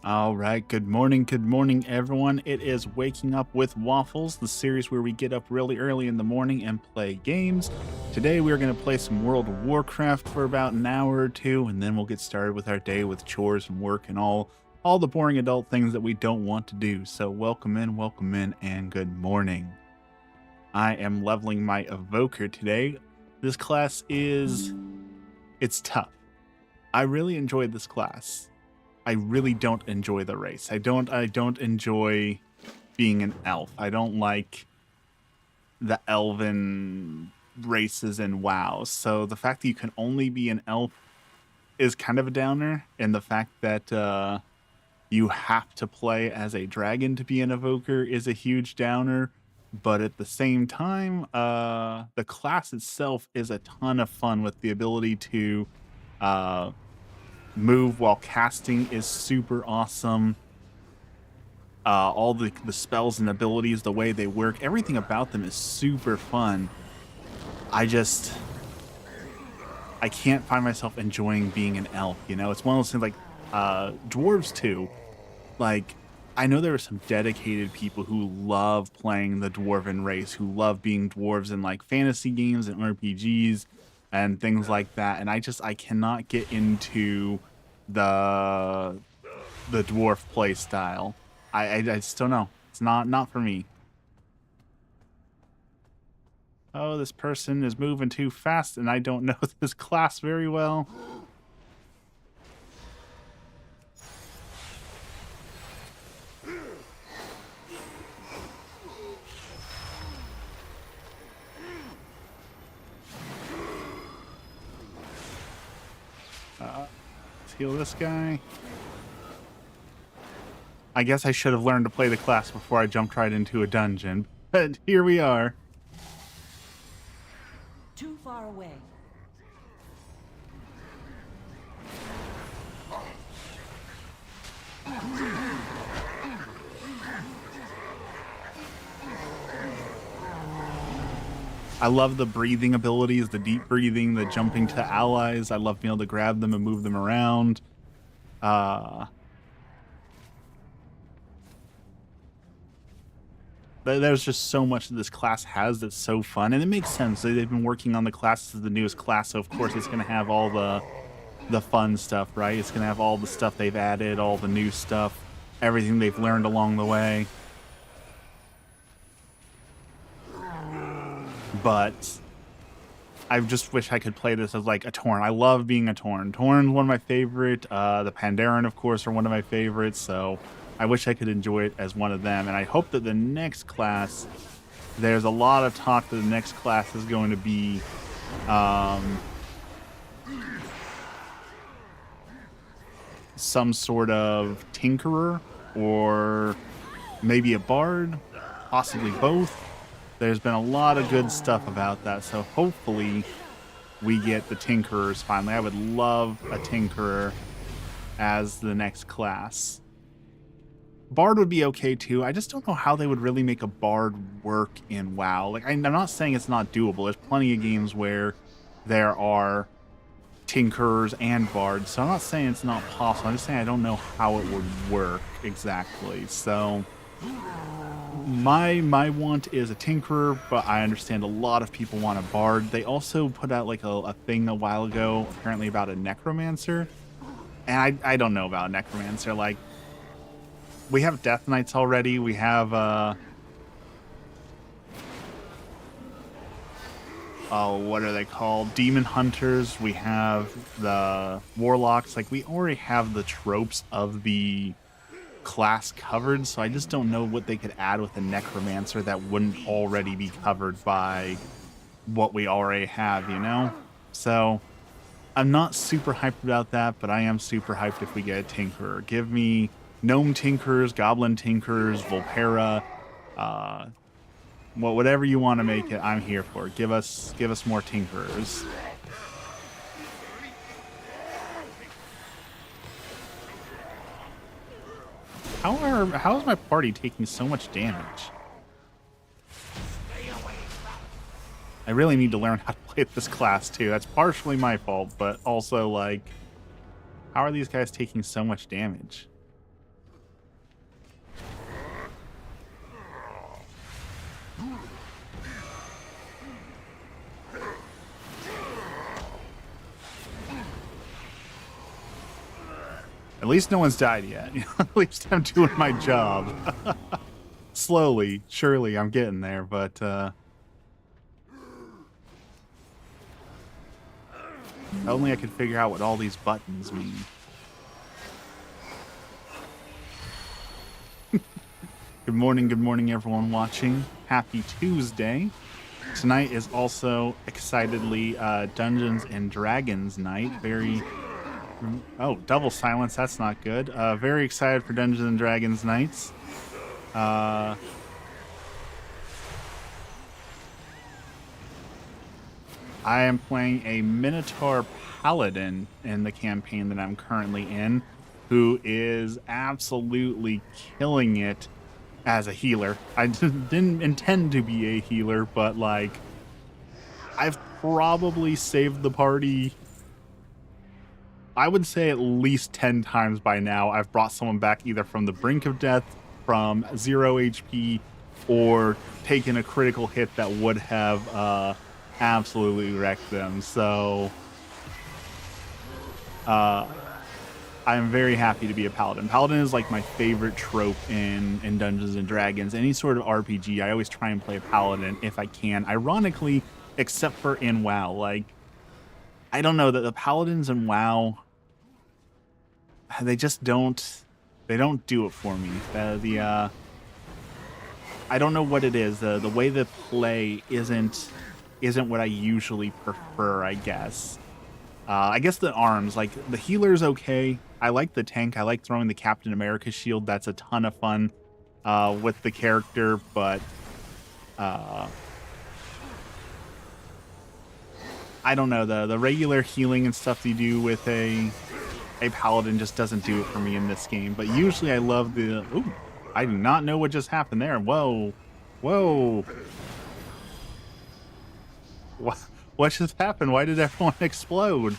All right, good morning, everyone. It is Waking Up with Waffles, the series where we get up really early in the morning and play games. Today, we're going to play some World of Warcraft for about an hour or two, and then we'll get started with our day with chores and work and all the boring adult things that we don't want to do. So, welcome in, and good morning. I am leveling my Evoker today. This class it's tough. I really enjoyed this class. I really don't enjoy the race. I don't enjoy being an elf. I don't like the elven races in WoW. So the fact that you can only be an elf is kind of a downer, and the fact that you have to play as a dragon to be an evoker is a huge downer. But at the same time, the class itself is a ton of fun with the ability to move while casting is super awesome. All the spells and abilities, the way they work, everything about them is super fun. I can't find myself enjoying being an elf, you know? It's one of those things like dwarves too. Like, I know there are some dedicated people who love playing the dwarven race, who love being dwarves in like fantasy games and RPGs and things like that. And I cannot get into the dwarf play style. I just don't know. It's not for me. Oh, this person is moving too fast, and I don't know this class very well. Let's heal this guy. I guess I should have learned to play the class before I jumped right into a dungeon, but here we are. Too far away. I love the breathing abilities, the deep breathing, the jumping to allies. I love being able to grab them and move them around. There's just so much that this class has that's so fun, and it makes sense. They've been working on the class as the newest class, so of course it's going to have all the fun stuff, right? It's going to have all the stuff they've added, all the new stuff, everything they've learned along the way. But I just wish I could play this as like a Tauren. I love being a Tauren. Tauren's one of my favorite. The Pandaren, of course, are one of my favorites, so I wish I could enjoy it as one of them. And I hope that the next class, there's a lot of talk that the next class is going to be some sort of Tinkerer or maybe a Bard, possibly both. There's been a lot of good stuff about that, so hopefully we get the Tinkerers finally. I would love a Tinkerer as the next class. Bard would be okay too. I just don't know how they would really make a Bard work in WoW. Like, I'm not saying it's not doable. There's plenty of games where there are Tinkerers and Bards, so I'm not saying it's not possible. I'm just saying I don't know how it would work exactly. So my want is a Tinkerer, but I understand a lot of people want a Bard. They also put out like a thing a while ago, apparently about a Necromancer, and I don't know about a Necromancer. Like, we have Death Knights already. We have what are they called? Demon Hunters. We have the Warlocks. Like, we already have the tropes of the class covered, so I just don't know what they could add with a Necromancer that wouldn't already be covered by what we already have, you know? So I'm not super hyped about that, but I am super hyped if we get a Tinkerer. Give me Gnome Tinkerers, Goblin Tinkerers, Volpera, whatever you want to make it, I'm here for. Give us more Tinkerers. How is my party taking so much damage? I really need to learn how to play this class too. That's partially my fault, but also, like, how are these guys taking so much damage? At least no one's died yet. At least I'm doing my job. Slowly, surely I'm getting there, but only I could figure out what all these buttons mean. Good morning everyone watching. Happy Tuesday. Tonight is also excitedly Dungeons and Dragons night. Oh, double silence, that's not good. Very excited for Dungeons and Dragons nights. I am playing a Minotaur Paladin in the campaign that I'm currently in, who is absolutely killing it as a healer. I didn't intend to be a healer, but like, I've probably saved the party, I would say at least 10 times by now. I've brought someone back either from the brink of death, from 0 HP, or taken a critical hit that would have absolutely wrecked them. So I'm very happy to be a paladin. Paladin is like my favorite trope in Dungeons and Dragons. Any sort of RPG, I always try and play a paladin if I can. Ironically, except for in WoW. Like, I don't know, that the paladins in WoW, they just don't do it for me. I don't know what it is. The way the play isn't what I usually prefer, I guess. I guess the arms, like the healer's okay. I like the tank. I like throwing the Captain America shield. That's a ton of fun with the character, but I don't know, the regular healing and stuff you do with a paladin just doesn't do it for me in this game. But usually I love the... Ooh, I do not know what just happened there. Whoa. Whoa. What just happened? Why did everyone explode?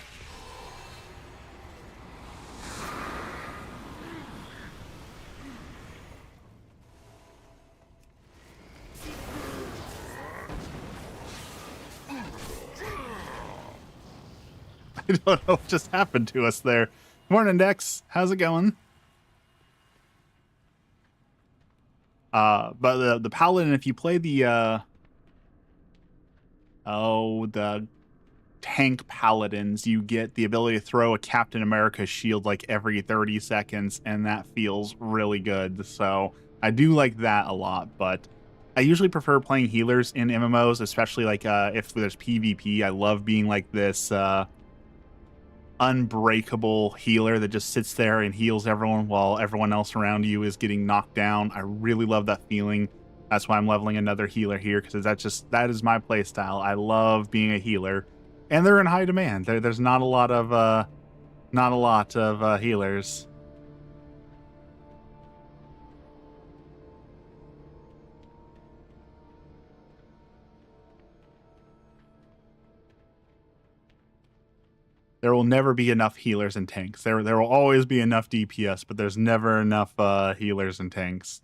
I don't know what just happened to us there. Morning, Dex. How's it going? But the paladin, if you play the tank paladins, you get the ability to throw a Captain America shield like every 30 seconds, and that feels really good. So I do like that a lot, but I usually prefer playing healers in MMOs, especially like if there's PvP. I love being like this unbreakable healer that just sits there and heals everyone while everyone else around you is getting knocked down. I really love that feeling. That's why I'm leveling another healer here, because that is my play style. I love being a healer, and they're in high demand. There's not a lot of healers. There will never be enough healers and tanks. There will always be enough DPS, but there's never enough healers and tanks.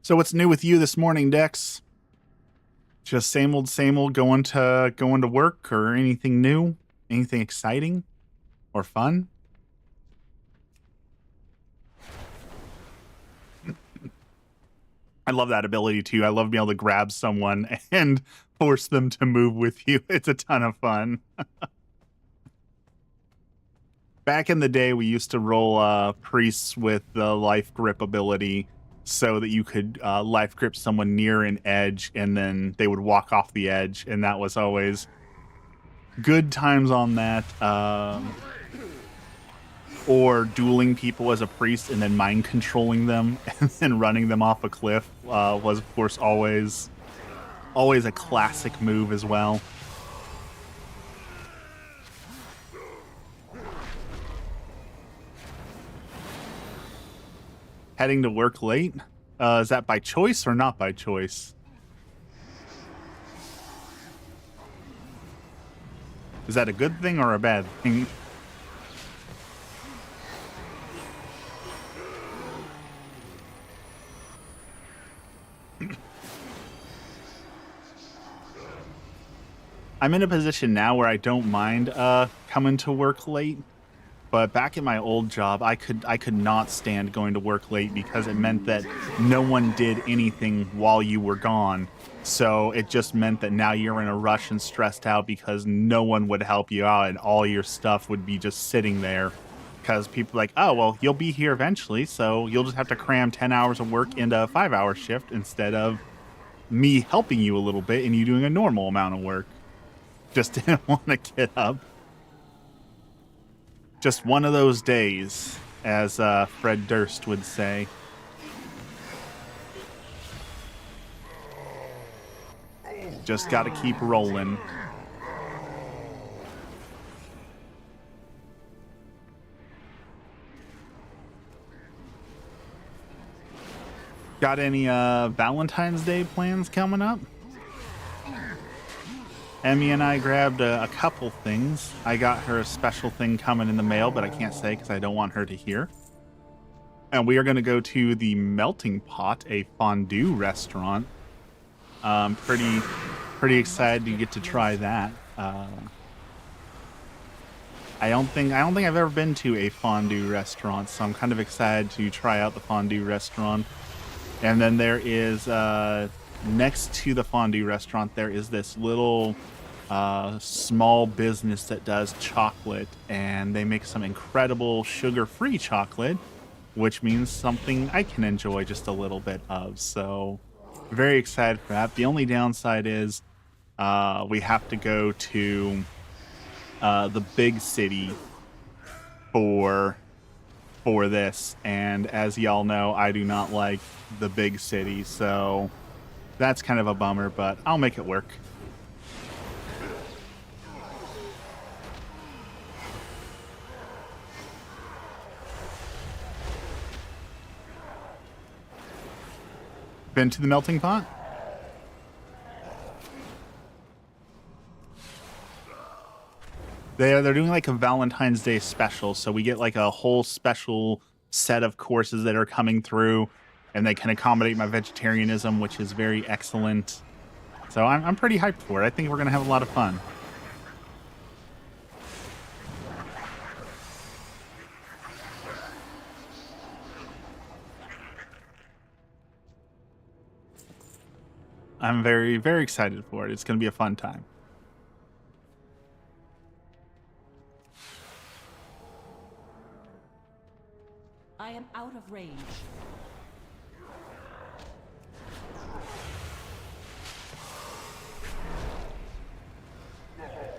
So what's new with you this morning, Dex? Just same old, going to work, or anything new? Anything exciting or fun? I love that ability too. I love being able to grab someone and force them to move with you. It's a ton of fun. Back in the day, we used to roll priests with the life grip ability so that you could life grip someone near an edge, and then they would walk off the edge, and that was always good times on that. Or dueling people as a priest and then mind controlling them and then running them off a cliff was, of course, always a classic move as well. Heading to work late? Is that by choice or not by choice? Is that a good thing or a bad thing? I'm in a position now where I don't mind coming to work late. But back at my old job, I could not stand going to work late because it meant that no one did anything while you were gone. So it just meant that now you're in a rush and stressed out because no one would help you out and all your stuff would be just sitting there. Because people are like, oh, well, you'll be here eventually, so you'll just have to cram 10 hours of work into a 5-hour shift instead of me helping you a little bit and you doing a normal amount of work. Just didn't want to get up. Just one of those days, as Fred Durst would say. Just got to keep rolling. Got any Valentine's Day plans coming up? Emmy and I grabbed a couple things. I got her a special thing coming in the mail, but I can't say because I don't want her to hear. And we are going to go to the Melting Pot, a fondue restaurant. Pretty excited to get to try that. I don't think I've ever been to a fondue restaurant, so I'm kind of excited to try out the fondue restaurant. And then there is next to the fondue restaurant, there is this little small business that does chocolate, and they make some incredible sugar-free chocolate, which means something I can enjoy just a little bit of. So very excited for that. The only downside is we have to go to the big city for this, and as y'all know, I do not like the big city, so that's kind of a bummer, but I'll make it work. Been to the Melting Pot? They're doing like a Valentine's Day special, so we get like a whole special set of courses that are coming through, and they can accommodate my vegetarianism, which is very excellent. So I'm pretty hyped for it. I think we're gonna have a lot of fun. I'm very, very excited for it. It's gonna be a fun time. I am out of range.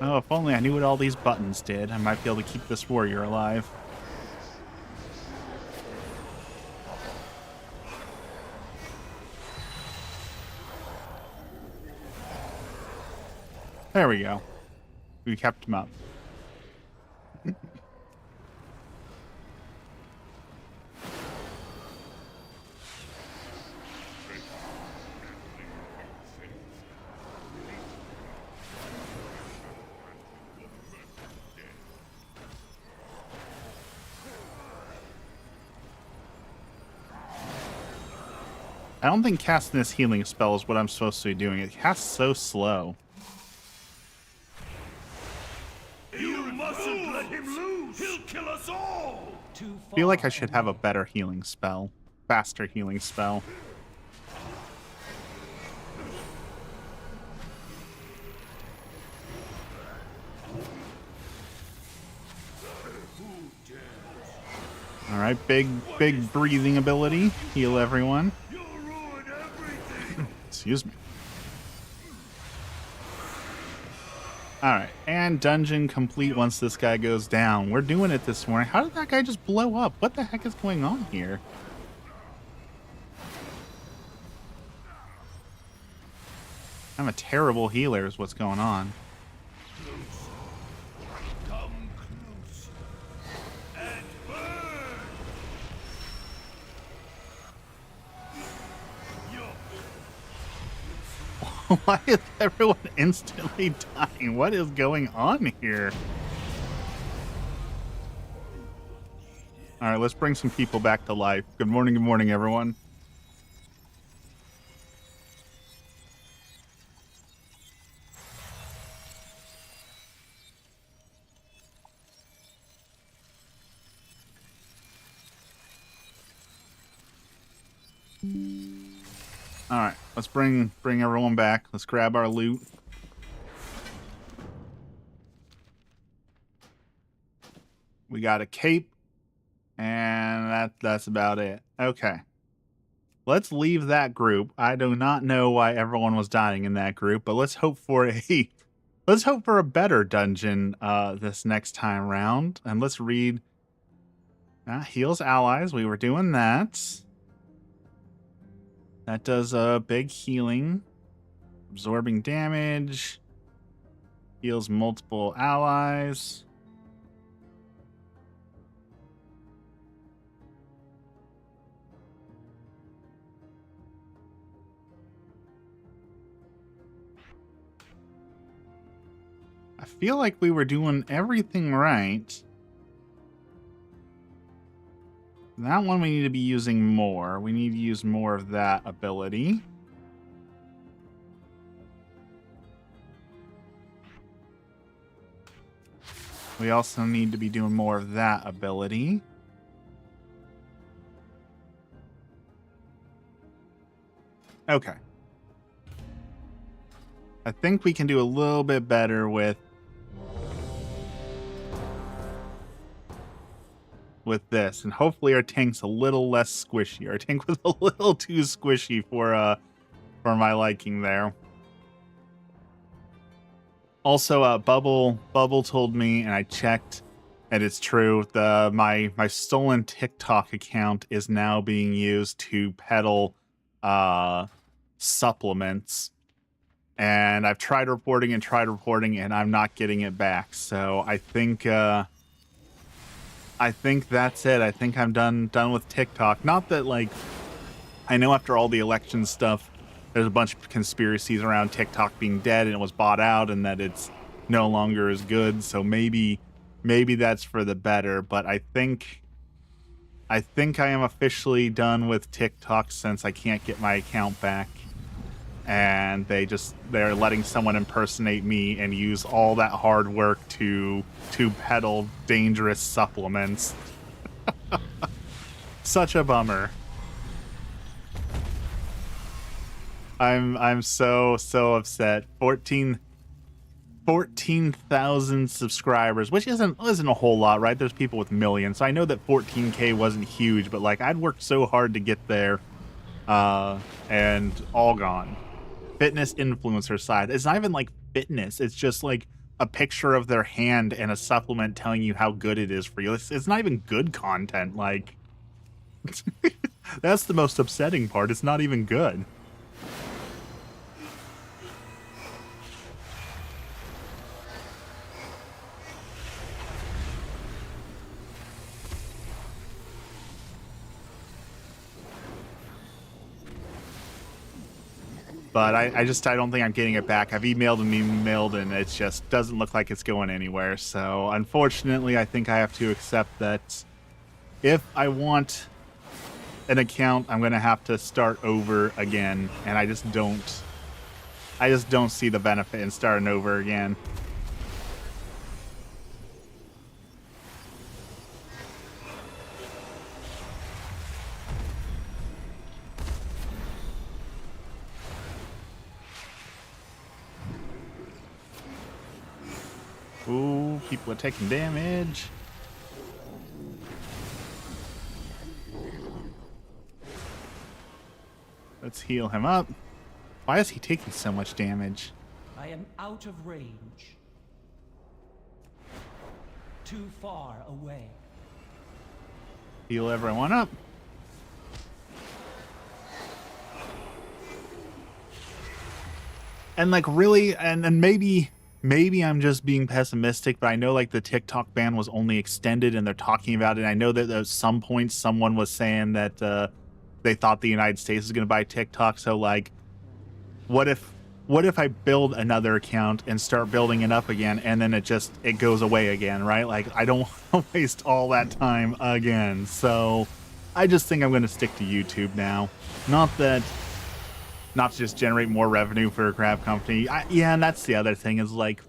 Oh, if only I knew what all these buttons did. I might be able to keep this warrior alive. There we go. We kept him up. I don't think casting this healing spell is what I'm supposed to be doing. It casts so slow. You mustn't let him lose! He'll kill us all! I feel like I should have a better healing spell. Faster healing spell. Alright, big breathing ability. Heal everyone. Excuse me. Alright, and dungeon complete once this guy goes down. We're doing it this morning. How did that guy just blow up? What the heck is going on here? I'm a terrible healer is what's going on. Come close and burn! Why is everyone instantly dying? What is going on here? Alright, let's bring some people back to life. Good morning, everyone. All right, let's bring everyone back. Let's grab our loot. We got a cape, and that's about it. Okay. Let's leave that group. I do not know why everyone was dying in that group, but let's hope for a better dungeon this next time round. And let's read heals allies. We were doing that. That does a big healing. Absorbing damage. Heals multiple allies. I feel like we were doing everything right. That one we need to be using more. We need to use more of that ability. We also need to be doing more of that ability. Okay. I think we can do a little bit better with this, and hopefully our tank's a little less squishy. Our tank was a little too squishy for my liking there. Also, Bubble told me, and I checked, and it's true. My stolen TikTok account is now being used to peddle supplements, and I've tried reporting, and I'm not getting it back. So I think that's it. I think I'm done with TikTok. Not that, like, I know after all the election stuff, there's a bunch of conspiracies around TikTok being dead and it was bought out and that it's no longer as good. So maybe that's for the better. But I think I am officially done with TikTok since I can't get my account back. And they're letting someone impersonate me and use all that hard work to peddle dangerous supplements. Such a bummer. I'm so upset. 14,000 subscribers, which isn't a whole lot, right? There's people with millions. So I know that 14K wasn't huge, but like I'd worked so hard to get there, and all gone. Fitness influencer side. It's not even like fitness. It's just like a picture of their hand and a supplement telling you how good it is for you. It's not even good content. Like, that's the most upsetting part. It's not even good. But I don't think I'm getting it back. I've emailed and it just doesn't look like it's going anywhere. So unfortunately, I think I have to accept that if I want an account, I'm going to have to start over again. And I just don't see the benefit in starting over again. Ooh, people are taking damage. Let's heal him up. Why is he taking so much damage? I am out of range. Too far away. Heal everyone up. And like really, and maybe I'm just being pessimistic, but I know like the TikTok ban was only extended and they're talking about it. I know that at some point someone was saying that they thought the United States is going to buy TikTok. So like, what if I build another account and start building it up again and then it goes away again, right? Like I don't want to waste all that time again. So I just think I'm going to stick to YouTube now. Not to just generate more revenue for a crap company. Yeah, and that's the other thing is like,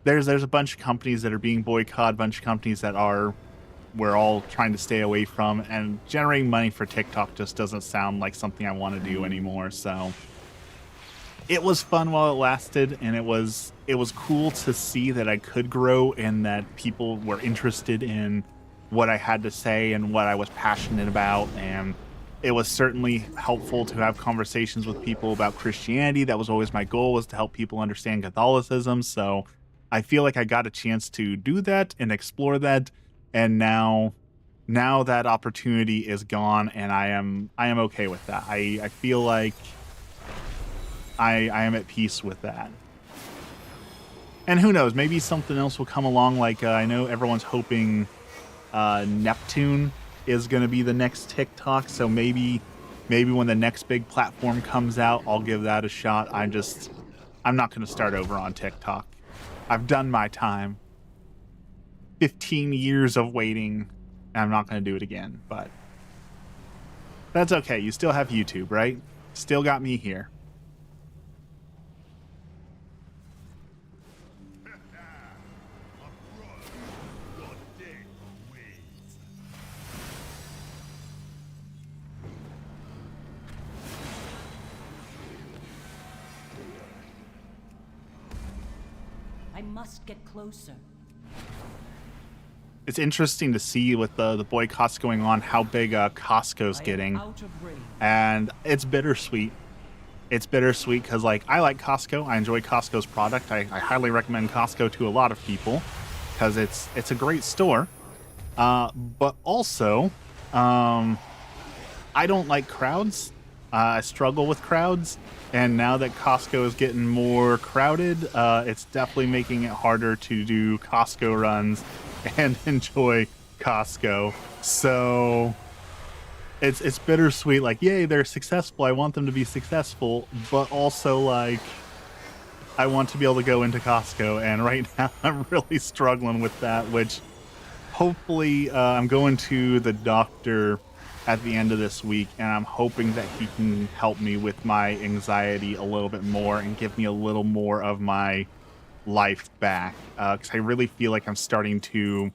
there's a bunch of companies that are being boycotted, a bunch of companies that are we're all trying to stay away from, and generating money for TikTok just doesn't sound like something I want to do anymore. So it was fun while it lasted, and it was cool to see that I could grow and that people were interested in what I had to say and what I was passionate about. And it was certainly helpful to have conversations with people about Christianity. That was always my goal, was to help people understand Catholicism. So I feel like I got a chance to do that and explore that. And now that opportunity is gone, and I am okay with that. I feel like I am at peace with that. And who knows, maybe something else will come along. Like I know everyone's hoping Neptune is going to be the next TikTok, so maybe when the next big platform comes out, I'll give that a shot. I'm not going to start over on TikTok. I've done my time. 15 years of waiting, and I'm not going to do it again, but that's okay. You still have YouTube, right? Still got me here. I must get closer. It's interesting to see with the boycotts going on how big Costco's getting, Out of range. and it's bittersweet. It's bittersweet because, like, I like Costco. I enjoy Costco's product. I highly recommend Costco to a lot of people because it's a great store. But also, I don't like crowds. I struggle with crowds, and now that Costco is getting more crowded, it's definitely making it harder to do Costco runs and enjoy Costco. So it's bittersweet. Like, yay, they're successful. I want them to be successful, but also, like, I want to be able to go into Costco, and right now I'm really struggling with that, which hopefully I'm going to the doctor at the end of this week, and I'm hoping that he can help me with my anxiety a little bit more and give me a little more of my life back, because I really feel like I'm starting to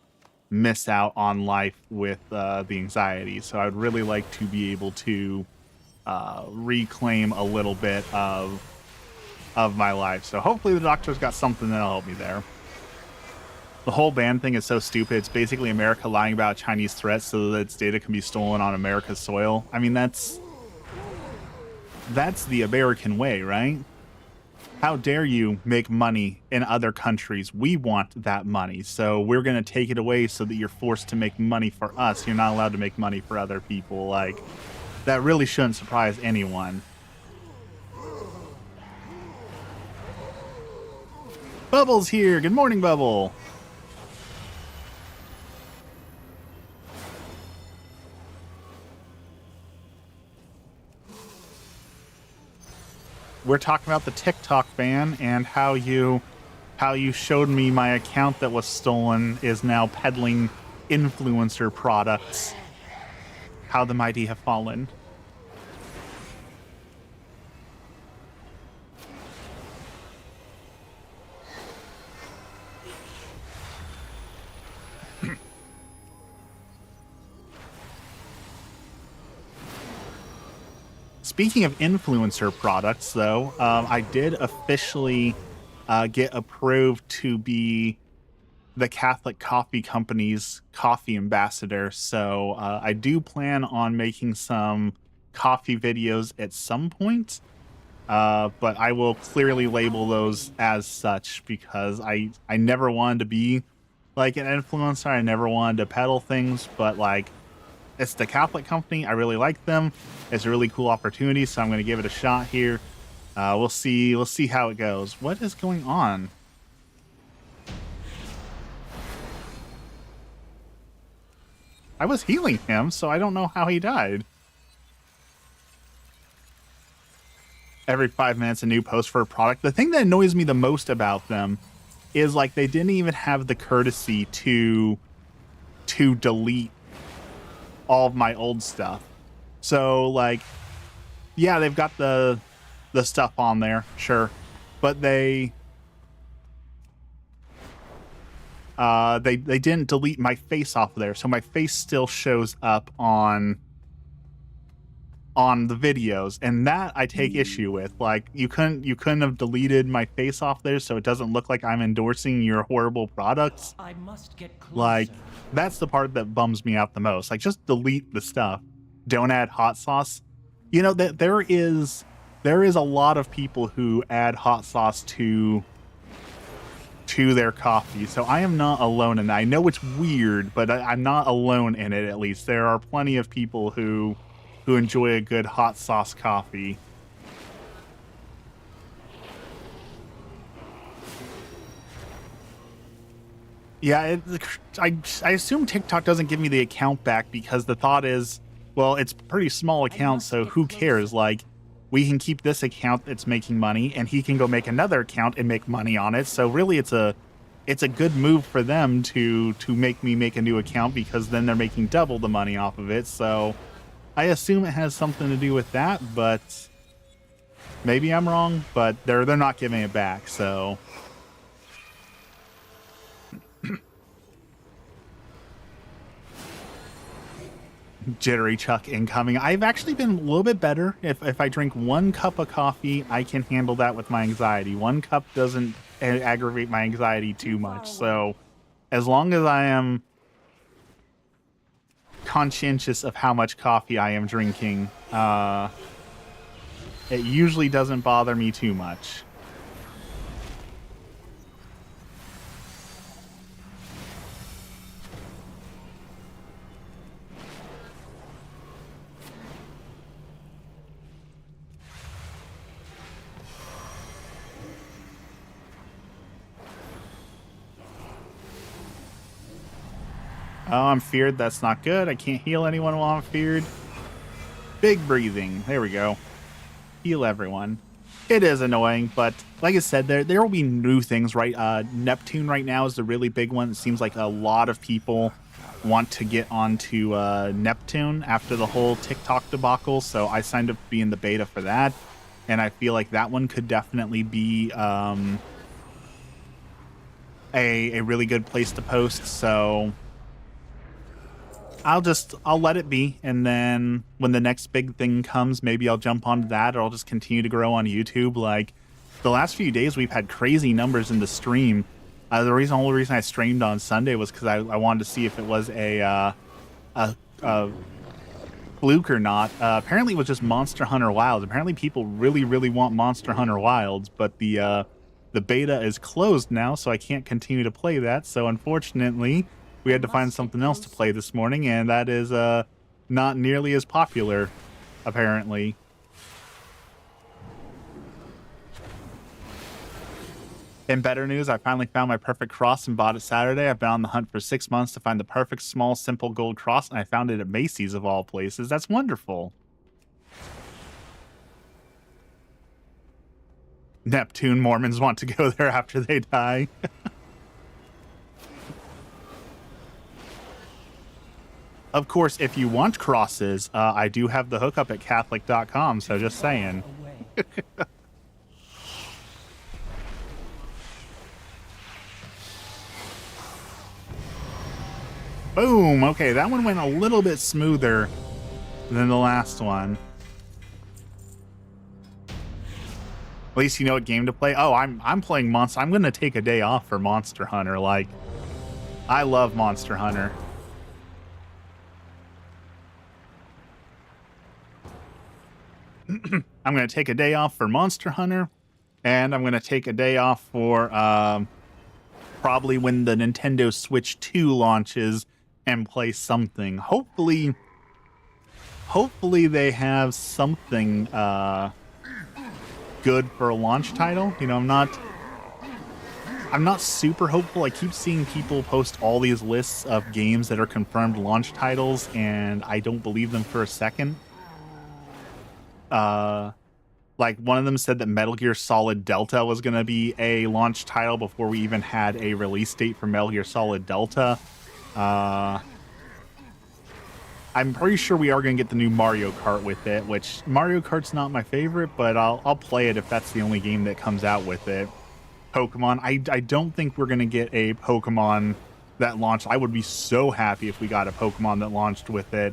miss out on life with the anxiety. So I'd really like to be able to reclaim a little bit of my life. So hopefully the doctor's got something that'll help me there. The whole ban thing is so stupid. It's basically America lying about Chinese threats so that its data can be stolen on America's soil. I mean, that's the American way, right? How dare you make money in other countries? We want that money, so we're going to take it away so that you're forced to make money for us. You're not allowed to make money for other people. Like, that really shouldn't surprise anyone. Bubble's here. Good morning, Bubble. We're talking about the TikTok ban and how you showed me my account that was stolen is now peddling influencer products. How the mighty have fallen. Speaking of influencer products, though, I did officially get approved to be the Catholic Coffee Company's coffee ambassador. So I do plan on making some coffee videos at some point, but I will clearly label those as such because I never wanted to be like an influencer. I never wanted to peddle things, but like, it's the Catholic company. I really like them. It's a really cool opportunity, so I'm going to give it a shot here. We'll see how it goes. What is going on? I was healing him, so I don't know how he died. Every 5 minutes, a new post for a product. The thing that annoys me the most about them is, like, they didn't even have the courtesy to delete all of my old stuff. So, like, yeah, they've got the stuff on there, sure, but they they didn't delete my face off of there, so my face still shows up on the videos, and that I take issue with. Like, you couldn't have deleted my face off there so it doesn't look like I'm endorsing your horrible products. I must get closer. Like, that's the part that bums me out the most. Like, just delete the stuff. Don't add hot sauce. You know, that there is a lot of people who add hot sauce to their coffee, so I am not alone in that. I know it's weird, but I'm not alone in it. At least there are plenty of people who enjoy a good hot sauce coffee. Yeah, I assume TikTok doesn't give me the account back because the thought is, well, it's a pretty small account, so who cares? Like, we can keep this account that's making money, and he can go make another account and make money on it. So really, it's a good move for them to make me make a new account, because then they're making double the money off of it. So I assume it has something to do with that, but maybe I'm wrong. But they're not giving it back, so. Jittery Chuck incoming. I've actually been a little bit better. If I drink 1 cup of coffee, I can handle that with my anxiety. 1 cup doesn't aggravate my anxiety too much. So as long as I am conscientious of how much coffee I am drinking, it usually doesn't bother me too much. Oh, I'm feared. That's not good. I can't heal anyone while I'm feared. Big breathing. There we go. Heal everyone. It is annoying, but like I said, there will be new things, right? Neptune right now is the really big one. It seems like a lot of people want to get onto Neptune after the whole TikTok debacle, so I signed up to be in the beta for that, and I feel like that one could definitely be a really good place to post, so I'll let it be, and then when the next big thing comes, maybe I'll jump onto that, or I'll just continue to grow on YouTube. Like, the last few days, we've had crazy numbers in the stream. The whole reason I streamed on Sunday was because I wanted to see if it was a fluke or not. Apparently, it was just Monster Hunter Wilds. Apparently, people really, really want Monster Hunter Wilds, but the beta is closed now, so I can't continue to play that. So, unfortunately, we had to find something else to play this morning, and that is not nearly as popular, apparently. In better news, I finally found my perfect cross and bought it Saturday. I've been on the hunt for 6 months to find the perfect, small, simple gold cross, and I found it at Macy's of all places. That's wonderful. Neptune Mormons want to go there after they die. Of course, if you want crosses, I do have the hookup at Catholic.com, so just saying. Boom! Okay, that one went a little bit smoother than the last one. At least you know what game to play. Oh, I'm playing Monster. I'm gonna take a day off for Monster Hunter. Like, I love Monster Hunter. I'm going to take a day off for Monster Hunter, and I'm going to take a day off for probably when the Nintendo Switch 2 launches and play something. Hopefully they have something good for a launch title. You know, I'm not super hopeful. I keep seeing people post all these lists of games that are confirmed launch titles, and I don't believe them for a second. Like, one of them said that Metal Gear Solid Delta was going to be a launch title before we even had a release date for Metal Gear Solid Delta. I'm pretty sure we are going to get the new Mario Kart with it, which Mario Kart's not my favorite, but I'll play it if that's the only game that comes out with it. Pokemon, I don't think we're going to get a Pokemon that launched. I would be so happy if we got a Pokemon that launched with it.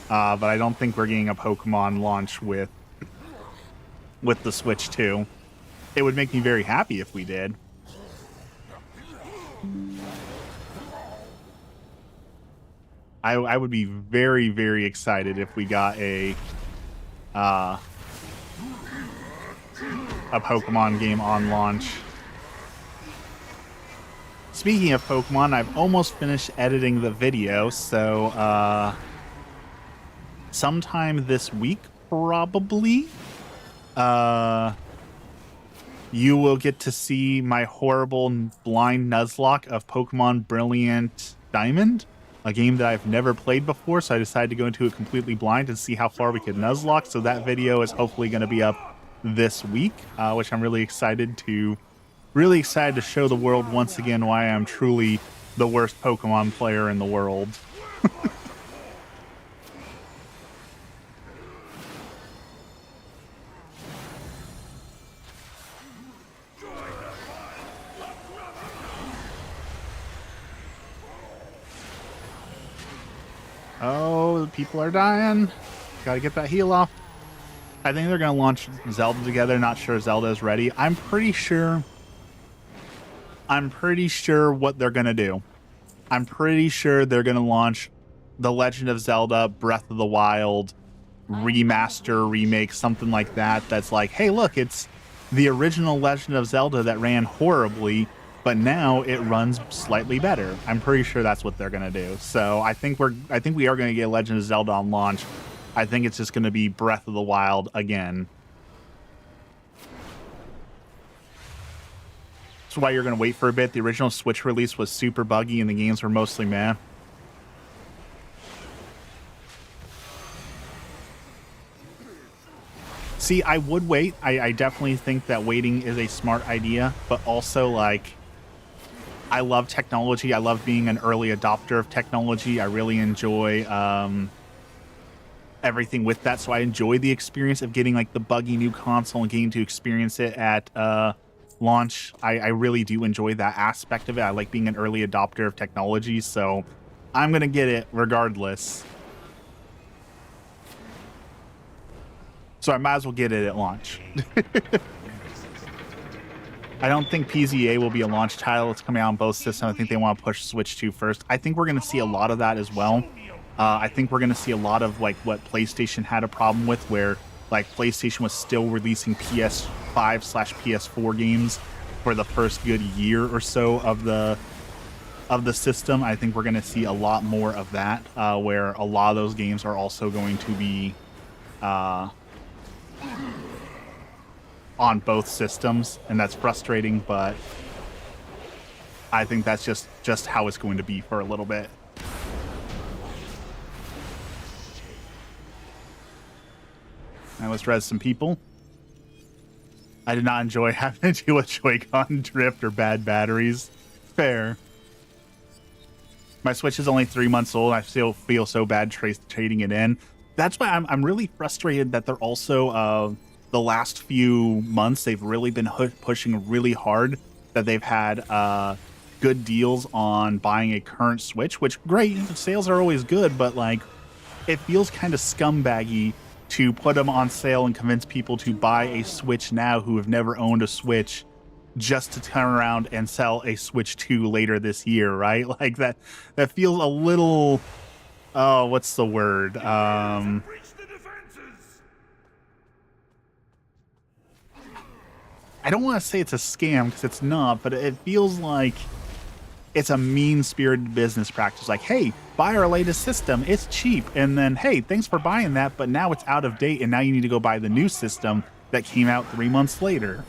But I don't think we're getting a Pokemon launch with the Switch 2. It would make me very happy if we did. I would be very, very excited if we got a Pokemon game on launch. Speaking of Pokemon, I've almost finished editing the video, so sometime this week, probably, you will get to see my horrible blind Nuzlocke of Pokemon Brilliant Diamond, a game that I've never played before, so I decided to go into it completely blind and see how far we could Nuzlocke. So that video is hopefully going to be up this week, which I'm really excited to show the world once again why I'm truly the worst Pokemon player in the world. Oh, people are dying. Gotta get that heal off. I think they're gonna launch Zelda together. Not sure Zelda is ready. I'm pretty sure what they're gonna do. I'm pretty sure they're gonna launch The Legend of Zelda Breath of the Wild remaster, remake, something like that. That's like, hey, look, it's the original Legend of Zelda that ran horribly, but now it runs slightly better. I'm pretty sure that's what they're gonna do. So I think we are gonna get Legend of Zelda on launch. I think it's just gonna be Breath of the Wild again. That's why you're gonna wait for a bit. The original Switch release was super buggy and the games were mostly meh. See, I would wait. I definitely think that waiting is a smart idea, but also, like, I love technology. I love being an early adopter of technology. I really enjoy everything with that, so I enjoy the experience of getting, like, the buggy new console and getting to experience it at launch. I really do enjoy that aspect of it. I like being an early adopter of technology, so I'm going to get it regardless. So I might as well get it at launch. I don't think PZA will be a launch title. It's coming out on both systems. I think they want to push Switch 2 first. I think we're going to see a lot of that as well. I think we're going to see a lot of, like, what PlayStation had a problem with, where, like, PlayStation was still releasing PS5/PS4 games for the first good year or so of the system. I think we're going to see a lot more of that, where a lot of those games are also going to be on both systems, and that's frustrating, but I think that's just how it's going to be for a little bit. Now let's res some people. I did not enjoy having to deal with Joy-Con drift or bad batteries. Fair. My Switch is only 3 months old. I still feel so bad trading it in. That's why I'm really frustrated that they're also the last few months they've really been pushing really hard that they've had good deals on buying a current Switch, which great, sales are always good, but like it feels kind of scumbaggy to put them on sale and convince people to buy a Switch now who have never owned a Switch just to turn around and sell a Switch 2 later this year, right? Like that feels a little, oh, what's the word? I don't want to say it's a scam because it's not, but it feels like it's a mean-spirited business practice. Like, hey, buy our latest system. It's cheap. And then, hey, thanks for buying that, but now it's out of date, and now you need to go buy the new system that came out 3 months later.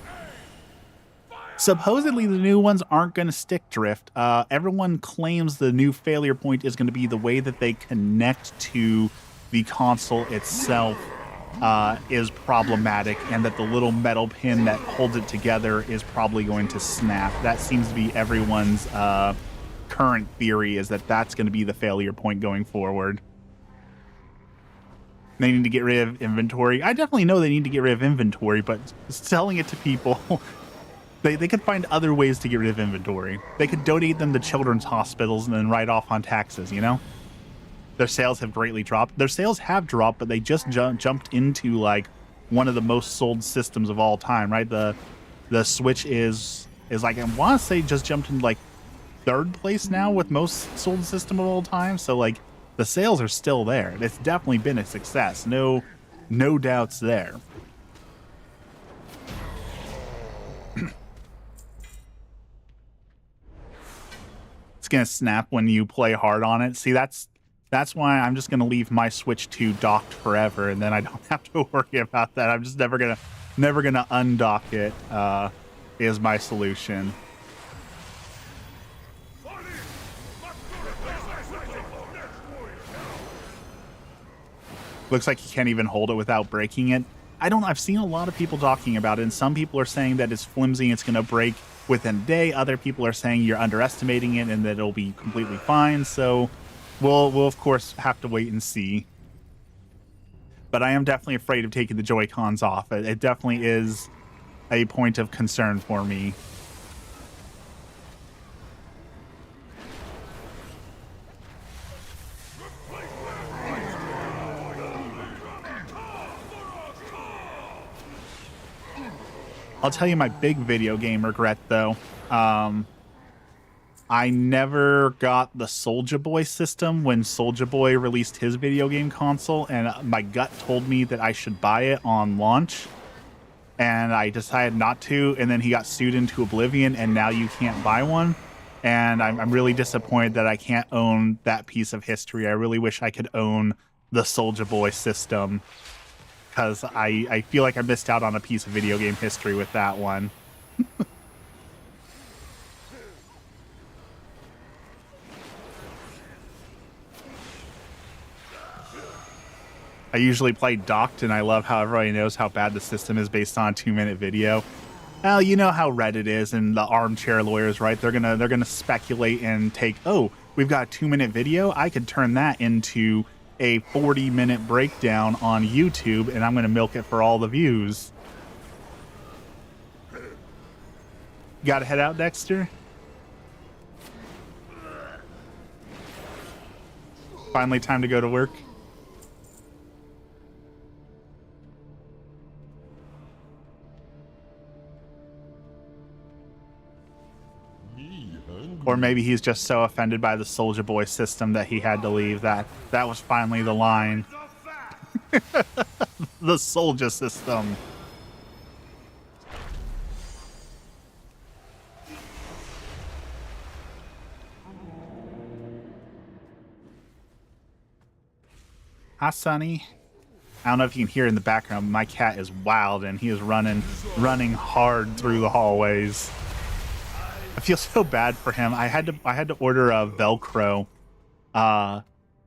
Supposedly, the new ones aren't going to stick drift. Everyone claims the new failure point is going to be the way that they connect to the console itself is problematic, and that the little metal pin that holds it together is probably going to snap. That seems to be everyone's current theory, is that that's going to be the failure point going forward. They need to get rid of inventory. I definitely know they need to get rid of inventory, but selling it to people They could find other ways to get rid of inventory. They could donate them to children's hospitals and then write off on taxes, you know? Their sales have greatly dropped. Their sales have dropped, but they just jumped into like one of the most sold systems of all time, right? The Switch is like, I want to say just jumped into like 3rd place now with most sold system of all time. So like the sales are still there. It's definitely been a success. No doubts there. It's gonna snap when you play hard on it. See, that's why I'm just gonna leave my Switch 2 docked forever, and then I don't have to worry about that. I'm just never gonna undock it. Is my solution. Looks like you can't even hold it without breaking it. I don't know. I've seen a lot of people talking about it, and some people are saying that it's flimsy, it's going to break within a day. Other people are saying you're underestimating it and that it'll be completely fine. So we'll of course have to wait and see. But I am definitely afraid of taking the Joy-Cons off. It definitely is a point of concern for me. I'll tell you my big video game regret, though. I never got the Soulja Boy system when Soulja Boy released his video game console, and my gut told me that I should buy it on launch, and I decided not to, and then he got sued into oblivion, and now you can't buy one, and I'm really disappointed that I can't own that piece of history. I really wish I could own the Soulja Boy system, because I feel like I missed out on a piece of video game history with that one. I usually play docked, and I love how everybody knows how bad the system is based on a 2-minute video. Well, you know how Reddit is and the armchair lawyers, right? They're gonna speculate and take, oh, we've got a 2-minute video. I could turn that into a 40-minute breakdown on YouTube, and I'm gonna milk it for all the views. Gotta head out, Dexter? Finally time to go to work. Or maybe he's just so offended by the Soulja Boy system that he had to leave. That was finally the line. The Soulja system. Hi, Sonny. I don't know if you can hear in the background, my cat is wild and he is running hard through the hallways. I feel so bad for him. I had to order a Velcro.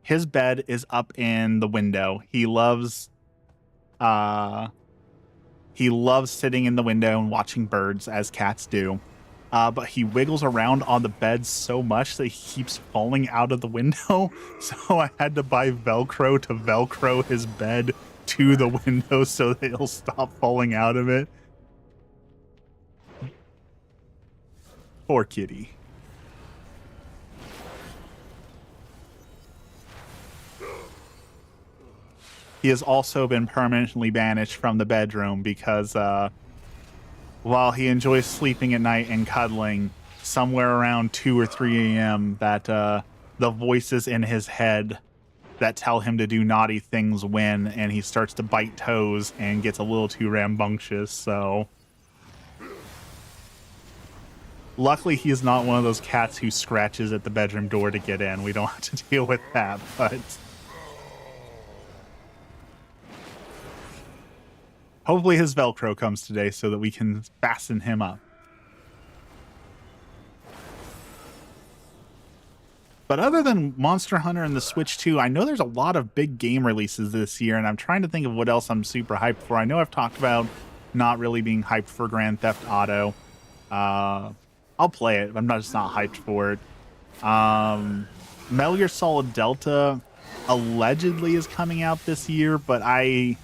His bed is up in the window. He loves sitting in the window and watching birds, as cats do. But he wiggles around on the bed so much that he keeps falling out of the window. So I had to buy Velcro to Velcro his bed to the window so that he'll stop falling out of it. Poor kitty. He has also been permanently banished from the bedroom because while he enjoys sleeping at night and cuddling, somewhere around 2 or 3 a.m. that the voices in his head that tell him to do naughty things win, and he starts to bite toes and gets a little too rambunctious, so... Luckily, he is not one of those cats who scratches at the bedroom door to get in. We don't have to deal with that, but... Hopefully his Velcro comes today so that we can fasten him up. But other than Monster Hunter and the Switch 2, I know there's a lot of big game releases this year, and I'm trying to think of what else I'm super hyped for. I know I've talked about not really being hyped for Grand Theft Auto. I'll play it. I'm just not hyped for it. Metal Gear Solid Delta allegedly is coming out this year, but I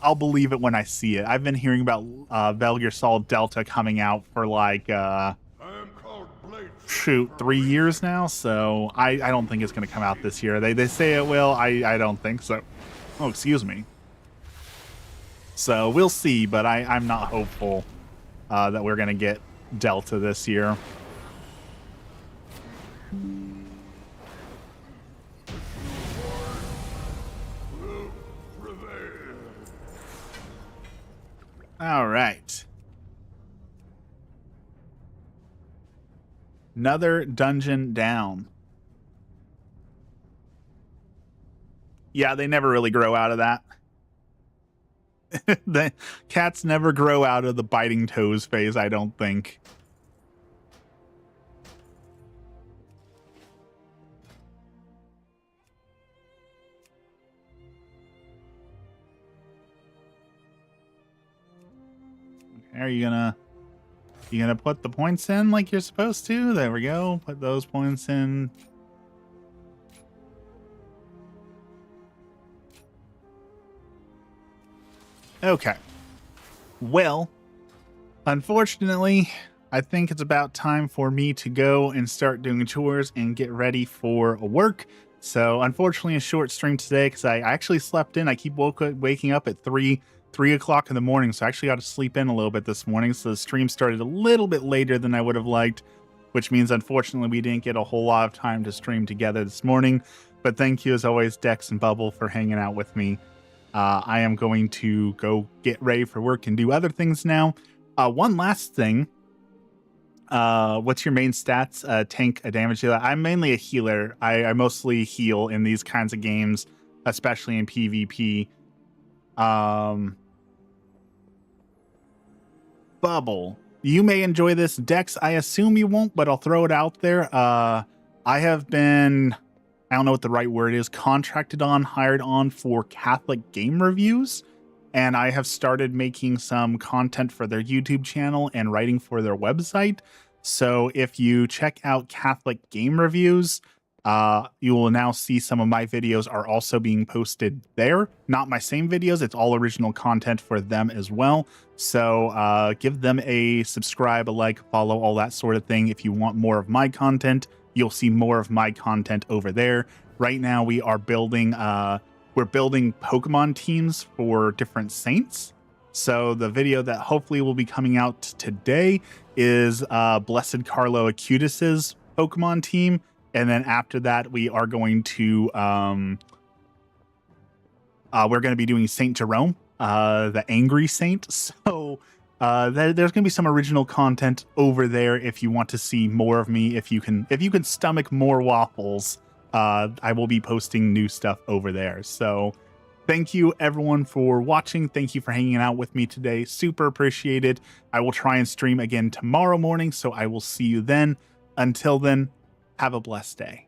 I'll believe it when I see it. I've been hearing about Valor Sol Delta coming out for like I am called Blade. 3 years now, so I don't think it's going to come out this year. They say it will. I don't think so. Oh, excuse me. So we'll see, but I'm not hopeful that we're going to get Delta this year. All right. Another dungeon down. Yeah, they never really grow out of that. The cats never grow out of the biting toes phase, I don't think. Okay, are you gonna put the points in like you're supposed to? There we go. Put those points in. Okay. Well, unfortunately, I think it's about time for me to go and start doing chores and get ready for work. So unfortunately, a short stream today because I actually slept in. I keep waking up at 3 o'clock in the morning. So I actually got to sleep in a little bit this morning. So the stream started a little bit later than I would have liked, which means unfortunately we didn't get a whole lot of time to stream together this morning. But thank you as always, Dex and Bubble, for hanging out with me. I am going to go get ready for work and do other things now. One last thing. What's your main stats? Tank, a damage dealer. I'm mainly a healer. I mostly heal in these kinds of games, especially in PvP. Bubble, you may enjoy this. Dex, I assume you won't, but I'll throw it out there. I have been, I don't know what the right word is, hired on for Catholic game reviews. And I have started making some content for their YouTube channel and writing for their website. So if you check out Catholic game reviews, you will now see some of my videos are also being posted there. Not my same videos. It's all original content for them as well. So give them a subscribe, a like, follow, all that sort of thing. If you want more of my content, you'll see more of my content over there. Right now we are building, we're building Pokemon teams for different saints. So the video that hopefully will be coming out today is Blessed Carlo Acutus's Pokemon team. And then after that, we are going to we're going to be doing Saint Jerome, the Angry Saint. So there's going to be some original content over there if you want to see more of me. If you can stomach more waffles, I will be posting new stuff over there. So thank you everyone for watching. Thank you for hanging out with me today. Super appreciated. I will try and stream again tomorrow morning, so I will see you then. Until then, have a blessed day.